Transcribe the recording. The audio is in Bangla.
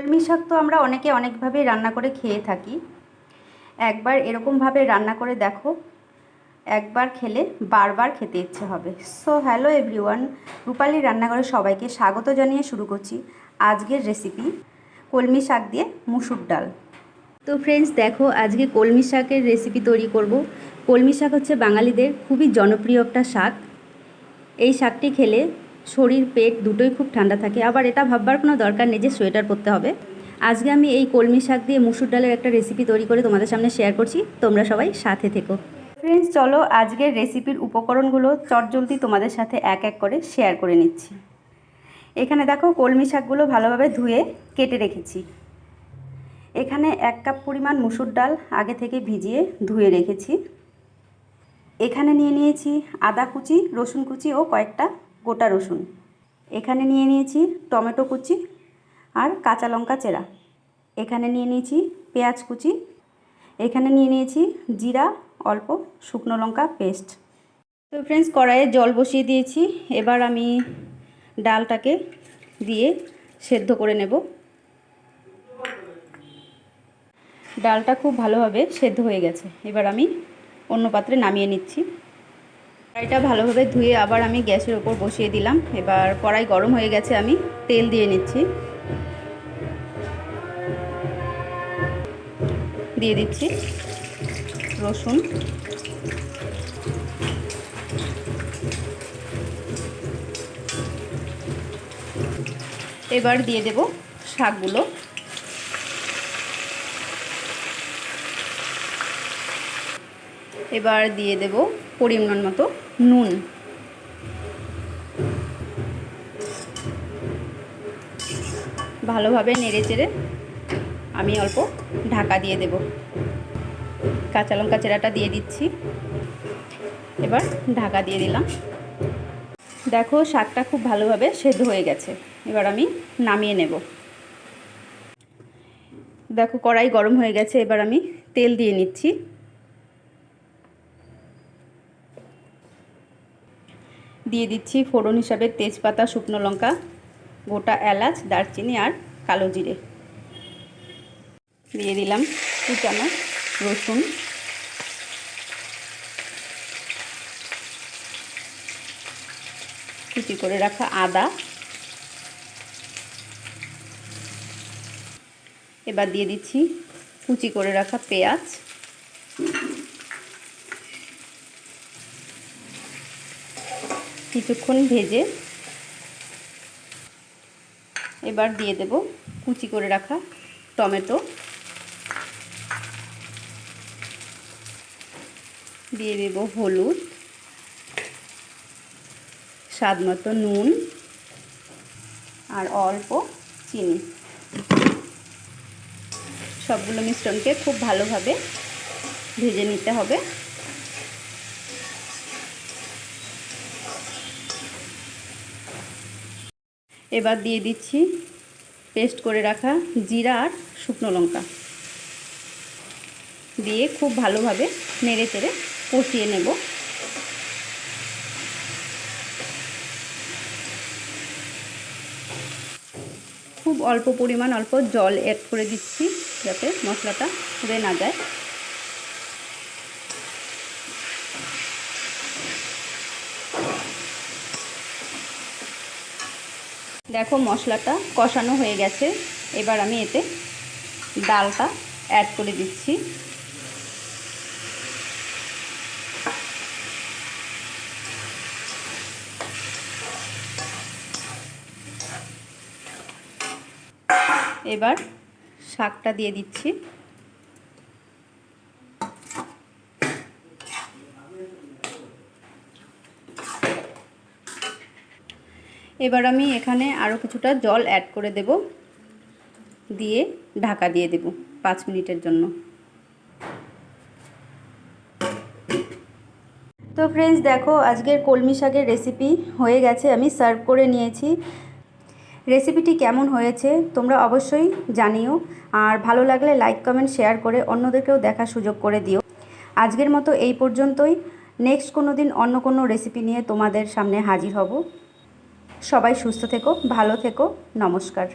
কলমি শাক তো আমরা অনেকে অনেকভাবেই রান্না করে খেয়ে থাকি। একবার এরকমভাবে রান্না করে দেখো, একবার খেলে বারবার খেতে ইচ্ছে হবে। সো হ্যালো এভরিওয়ান, রূপালী রান্নাঘরে সবাইকে স্বাগত জানিয়ে শুরু করছি আজকের রেসিপি কলমি শাক দিয়ে মুসুর ডাল। তো ফ্রেন্ডস দেখো, আজকে কলমি শাকের রেসিপি তৈরি করব। কলমি শাক হচ্ছে বাঙালিদের খুবই জনপ্রিয় একটা শাক। এই শাকটি খেলে শরীর পেট দুটোই খুব ঠান্ডা থাকে। আবার এটা ভাববার কোনো দরকার নেই যে সোয়েটার পরতে হবে। আজকে আমি এই কলমি শাক দিয়ে মুসুর ডালের একটা রেসিপি তৈরি করে তোমাদের সামনে শেয়ার করছি। তোমরা সবাই সাথে থেকো। ফ্রেন্ডস চলো আজকের রেসিপির উপকরণগুলো চটজলদি তোমাদের সাথে এক এক করে শেয়ার করে নিচ্ছি। এখানে দেখো, কলমি শাকগুলো ভালোভাবে ধুয়ে কেটে রেখেছি। এখানে 1 কাপ পরিমাণ মুসুর ডাল আগে থেকে ভিজিয়ে ধুয়ে রেখেছি। এখানে নিয়ে নিয়েছি আদা কুচি, রসুন কুচি ও কয়েকটা গোটা রসুন। এখানে নিয়ে নিয়েছি টমেটো কুচি আর কাঁচা লঙ্কা চেরা। এখানে নিয়ে নিয়েছি পেঁয়াজ কুচি। এখানে নিয়ে নিয়েছি জিরা, অল্প শুকনো লঙ্কা পেস্ট। তো ফ্রেন্ডস, কড়াইয়ে জল বসিয়ে দিয়েছি। এবার আমি ডালটাকে দিয়ে সেদ্ধ করে নেব। ডালটা খুব ভালোভাবে সেদ্ধ হয়ে গেছে। এবার আমি অন্য পাত্রে নামিয়ে নিচ্ছি। কড়াইটা ভালোভাবে ধুয়ে আবার আমি গ্যাসের ওপর বসিয়ে দিলাম। এবার কড়াই গরম হয়ে গেছে, আমি তেল দিয়ে নিচ্ছি। দিয়ে দিচ্ছি রসুন, এবার দিয়ে দেব শাকগুলো। এবার দিয়ে দেব পরিমাণ মতো নুন। ভালোভাবে নেড়ে চেড়ে আমি অল্প ঢাকা দিয়ে দেব। কাঁচা লঙ্কা চেরাটা দিয়ে দিচ্ছি। এবার ঢাকা দিয়ে দিলাম। দেখো, শাকটা খুব ভালোভাবে সেদ্ধ হয়ে গেছে। এবার আমি নামিয়ে নেব। দেখো, কড়াই গরম হয়ে গেছে। এবার আমি তেল দিয়ে নিচ্ছি। দিয়ে দিচ্ছি ফোড়ন হিসাবে তেজপাতা, শুকনো লঙ্কা, গোটা এলাচ, দারচিনি আর কালো জিরে। দিয়ে দিলাম কুচানো রসুন, কুচি করে রাখা আদা। এবার দিয়ে দিচ্ছি কুচি করে রাখা পেঁয়াজ। কিছুক্ষণ ভেজে এবার দিয়ে দেব কুচি করে রাখা টমেটো। দিয়ে দেব হলুদ, স্বাদ মতো নুন আর অল্প চিনি। সবগুলো মিশ্রণকে খুব ভালোভাবে ভেজে নিতে হবে। এবার দিয়ে দিচ্ছি পেস্ট করে রাখা জিরা আর শুকনো লঙ্কা। দিয়ে খুব ভালোভাবে নেড়ে চেড়ে কষিয়ে নেব। খুব অল্প পরিমাণ অল্প জল অ্যাড করে দিচ্ছি যাতে মশলাটা পুড়ে না যায়। দেখো, মশলাটা কষানো হয়ে গেছে। এবার আমি এতে ডালটা অ্যাড করে দিচ্ছি। এবার শাকটা দিয়ে দিচ্ছি। এবার আমি এখানে আরও কিছুটা জল অ্যাড করে দেব। দিয়ে ঢাকা দিয়ে দেব 5 মিনিটের জন্য। তো ফ্রেন্ডস দেখো, আজকের কলমি শাকের রেসিপি হয়ে গেছে। আমি সার্ভ করে নিয়েছি। রেসিপিটি কেমন হয়েছে তোমরা অবশ্যই জানিও। আর ভালো লাগলে লাইক, কমেন্ট, শেয়ার করে অন্যদেরকেও দেখার সুযোগ করে দিও। আজকের মতো এই পর্যন্তই। নেক্সট কোনো দিন অন্য কোনো রেসিপি নিয়ে তোমাদের সামনে হাজির হব। সবাই সুস্থ থেকো, ভালো থেকো। নমস্কার।